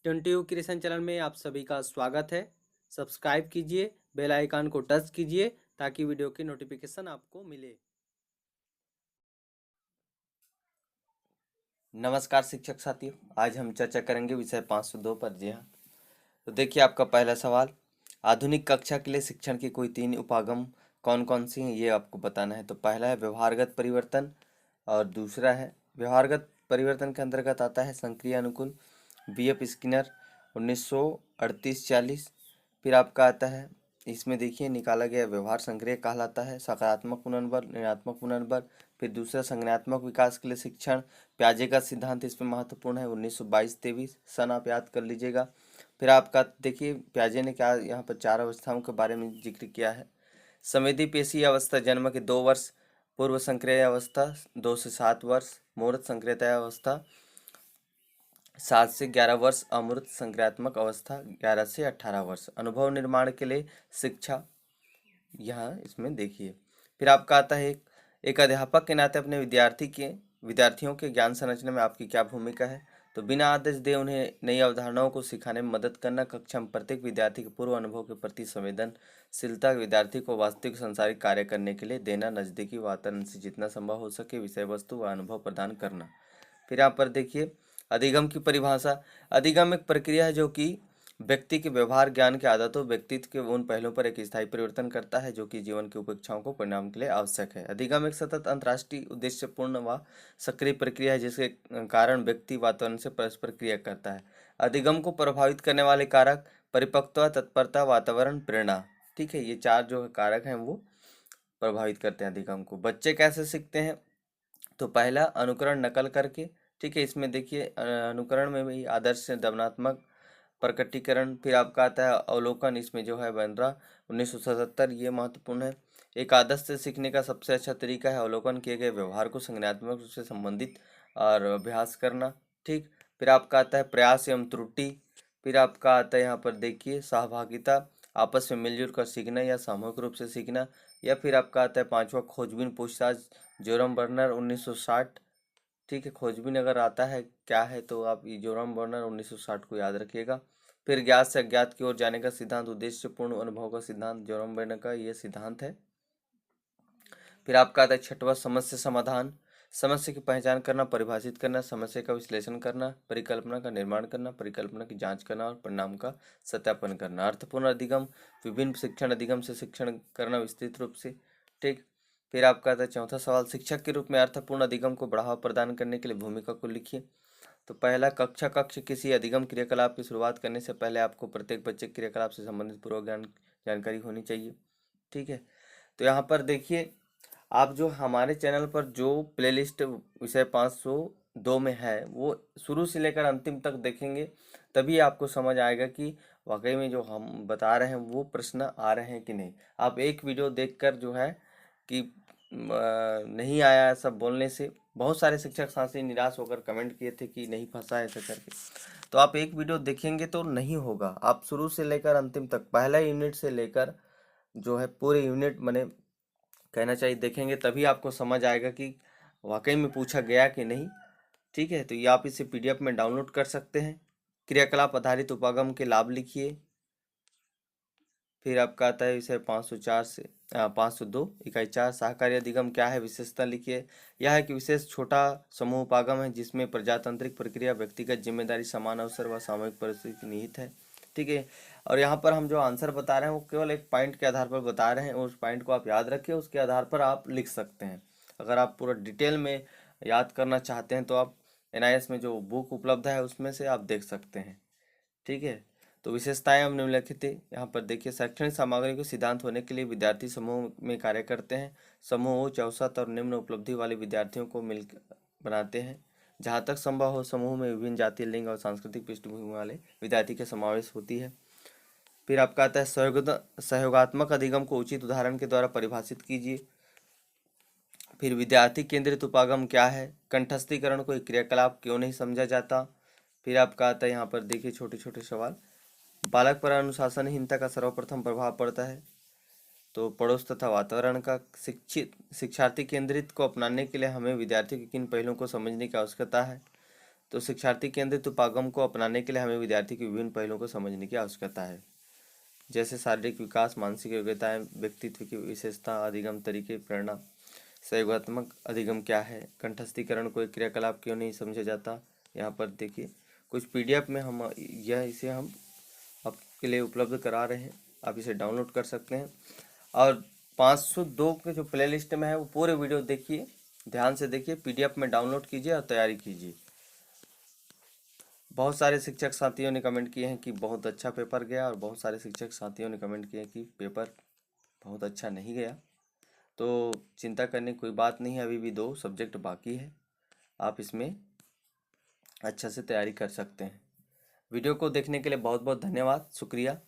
Twenty creation channel में आप सभी का स्वागत है। सब्सक्राइब कीजिए, बेल आइकन को टच कीजिए ताकि वीडियो की नोटिफिकेशन आपको मिले। नमस्कार शिक्षक साथियों, आज हम चर्चा करेंगे विषय 502 पर। जी हाँ, तो देखिए आपका पहला सवाल, आधुनिक कक्षा के लिए शिक्षण की कोई 3 उपागम कौन कौन सी हैं ये आपको बताना है। तो पहला है व्यवहारगत परिवर्तन और दूसरा है व्यवहारगत परिवर्तन के अंतर्गत आता है संक्रिय अनुकूल, बीएफ स्किनर 1938-40। फिर आपका आता है, इसमें देखिए निकाला गया व्यवहार संक्रिय कहलाता है, सकारात्मक पुनर्बल, ऋणात्मक पुनर्बल। फिर दूसरा संज्ञानात्मक विकास के लिए शिक्षण, प्याजे का सिद्धांत इसमें महत्वपूर्ण है, 1922-23 सन आप याद कर लीजिएगा। फिर आपका देखिए प्याजे ने क्या यहाँ पर 4 अवस्थाओं के बारे में जिक्र किया है। संवेदी पेशी अवस्था जन्म के 2 वर्ष, पूर्व संक्रिय अवस्था 2 से 7 वर्ष, मूर्त संक्रियता अवस्था 7 से 11 वर्ष, अमूर्त संक्रियात्मक अवस्था 11 से 18 वर्ष। अनुभव निर्माण के लिए शिक्षा यहाँ इसमें देखिए। फिर आपका आता है एक अध्यापक के नाते अपने विद्यार्थियों के ज्ञान संरचना में आपकी क्या भूमिका है। तो बिना आदेश दे उन्हें नई अवधारणाओं को सिखाने में मदद करना, कक्षा में प्रत्येक विद्यार्थी के पूर्व अनुभव के प्रति संवेदनशीलता, विद्यार्थी को वास्तविक सांसारिक कार्य करने के लिए देना, नजदीकी वातावरण से जितना संभव हो सके विषय वस्तु व अनुभव प्रदान करना। फिर यहाँ पर देखिए अधिगम की परिभाषा। अधिगम एक प्रक्रिया है जो कि व्यक्ति के व्यवहार, ज्ञान के आदतों, व्यक्तित्व के उन पहलुओं पर एक स्थायी परिवर्तन करता है जो कि जीवन की उपेक्षाओं को परिणाम के लिए आवश्यक है। अधिगम एक सतत अंतर्राष्ट्रीय उद्देश्यपूर्ण व सक्रिय प्रक्रिया है जिसके कारण व्यक्ति वातावरण से परस्पर क्रिया करता है। अधिगम को प्रभावित करने वाले कारक परिपक्वता, तत्परता, वातावरण, प्रेरणा। ठीक है, ये 4 जो कारक हैं वो प्रभावित करते हैं अधिगम को। बच्चे कैसे सीखते हैं? तो पहला अनुकरण नकल करके। ठीक है, इसमें देखिए अनुकरण में भी आदर्श दमनात्मक प्रकटीकरण। फिर आपका आता है अवलोकन, इसमें जो है बंद्रा 1977, ये महत्वपूर्ण है। एक आदर्श से सीखने का सबसे अच्छा तरीका है अवलोकन किए गए व्यवहार को संज्ञानात्मक रूप से संबंधित और अभ्यास करना। ठीक, फिर आपका आता है प्रयास एवं त्रुटि। फिर आपका आता है यहाँ पर देखिए सहभागिता, आपस में मिलजुल कर सीखना या सामूहिक रूप से सीखना। या फिर आपका आता है पांचवा खोजबीन पूछताछ, जोरम बर्नर 1960। ठीक है, खोजबीन अगर आता है क्या है तो आप ये जोरम बर्नर 1960 को याद रखिएगा। फिर ज्ञात से अज्ञात की ओर जाने का सिद्धांत, उद्देश्यपूर्ण अनुभव का सिद्धांत, जोरम बर्नर का ये सिद्धांत है। फिर आपका आता है छठवां समस्या समाधान। समस्या की पहचान करना, परिभाषित करना, समस्या का विश्लेषण करना, परिकल्पना का निर्माण करना, परिकल्पना की जांच करना और परिणाम का सत्यापन करना। अर्थपूर्ण अधिगम, विभिन्न शिक्षण अधिगम से शिक्षण करना विस्तृत रूप से। ठीक, फिर आपका आता है चौथा सवाल, शिक्षक के रूप में अर्थपूर्ण अधिगम को बढ़ावा प्रदान करने के लिए भूमिका को लिखिए। तो पहला कक्ष किसी अधिगम क्रियाकलाप की शुरुआत करने से पहले आपको प्रत्येक बच्चे क्रियाकलाप से संबंधित पूर्व ज्ञान जानकारी होनी चाहिए। ठीक है, तो यहाँ पर देखिए आप जो हमारे चैनल पर जो प्लेलिस्ट विषय 502 में है वो शुरू से लेकर अंतिम तक देखेंगे, तभी आपको समझ आएगा कि वाकई में जो हम बता रहे हैं वो प्रश्न आ रहे हैं कि नहीं। आप एक वीडियो देखकर जो है कि नहीं आया सब बोलने से बहुत सारे शिक्षक साथी निराश होकर कमेंट किए थे कि नहीं फंसा ऐसा करके। तो आप एक वीडियो देखेंगे तो नहीं होगा, आप शुरू से लेकर अंतिम तक पहला यूनिट से लेकर जो है पूरे यूनिट मैंने कहना चाहिए देखेंगे, तभी आपको समझ आएगा कि वाकई में पूछा गया कि नहीं। ठीक है, तो ये आप इसे पीडीएफ में डाउनलोड कर सकते हैं। क्रियाकलाप आधारित उपागम के लाभ लिखिए। फिर आपका आता है विषय 504 से 502 इकाई 4 सहकारी अधिगम क्या है, विशेषता लिखिए। यह है कि विशेष छोटा समूह उपागम है जिसमें प्रजातांत्रिक प्रक्रिया, व्यक्तिगत जिम्मेदारी, समान अवसर व सामूहिक परिस्थिति निहित है। ठीक है, और यहाँ पर हम जो आंसर बता रहे हैं वो केवल एक पॉइंट के आधार पर बता रहे हैं, उस पॉइंट को आप याद रखिए, उसके आधार पर आप लिख सकते हैं। अगर आप पूरा डिटेल में याद करना चाहते हैं तो आप एनआईएस में जो बुक उपलब्ध है उसमें से आप देख सकते हैं। ठीक है, तो विशेषताएं हम निम्नलिखित है यहाँ पर देखिए। शैक्षणिक सामग्री को सिद्धांत होने के लिए विद्यार्थी समूह में कार्य करते हैं। समूह उच्च औसत और निम्न उपलब्धि वाले विद्यार्थियों को मिल बनाते हैं। जहाँ तक संभव हो समूह में विभिन्न जातीय, लिंग और सांस्कृतिक पृष्ठभूमि वाले विद्यार्थी का समावेश होती है। फिर आपका आता है सहयोगात्मक अधिगम को उचित उदाहरण के द्वारा परिभाषित कीजिए। फिर विद्यार्थी केंद्रित उपागम क्या है, कंठस्थीकरण को एक क्रियाकलाप क्यों नहीं समझा जाता। फिर आपका आता है यहाँ पर देखिए छोटे छोटे सवाल, बालक पर अनुशासनहीनता का सर्वप्रथम प्रभाव पड़ता है। तो पड़ोस तथा वातावरण का शिक्षार्थी केंद्रित को अपनाने के लिए हमें विद्यार्थी के किन पहलुओं को समझने की आवश्यकता है। तो शिक्षार्थी केंद्रित उपागम को अपनाने के लिए हमें विद्यार्थी के विभिन्न पहलुओं को समझने की आवश्यकता है, जैसे शारीरिक विकास, मानसिक योग्यताएं, व्यक्तित्व की विशेषता, अधिगम तरीके, प्रेरणा, सहयोगात्मक अधिगम क्या है, कंठस्थीकरण को एक क्रियाकलाप क्यों नहीं समझा जाता। यहाँ पर देखिए कुछ पीडीएफ में हम इसे हम आपके लिए उपलब्ध करा रहे हैं, आप इसे डाउनलोड कर सकते हैं। और 502 के जो प्ले लिस्ट में है वो पूरे वीडियो देखिए, ध्यान से देखिए, पीडीएफ में डाउनलोड कीजिए और तैयारी कीजिए। बहुत सारे शिक्षक साथियों ने कमेंट किए हैं कि बहुत अच्छा पेपर गया, और बहुत सारे शिक्षक साथियों ने कमेंट किए हैं कि पेपर बहुत अच्छा नहीं गया। तो चिंता करने की कोई बात नहीं है, अभी भी 2 सब्जेक्ट बाकी है, आप इसमें अच्छा से तैयारी कर सकते हैं। वीडियो को देखने के लिए बहुत बहुत धन्यवाद, शुक्रिया।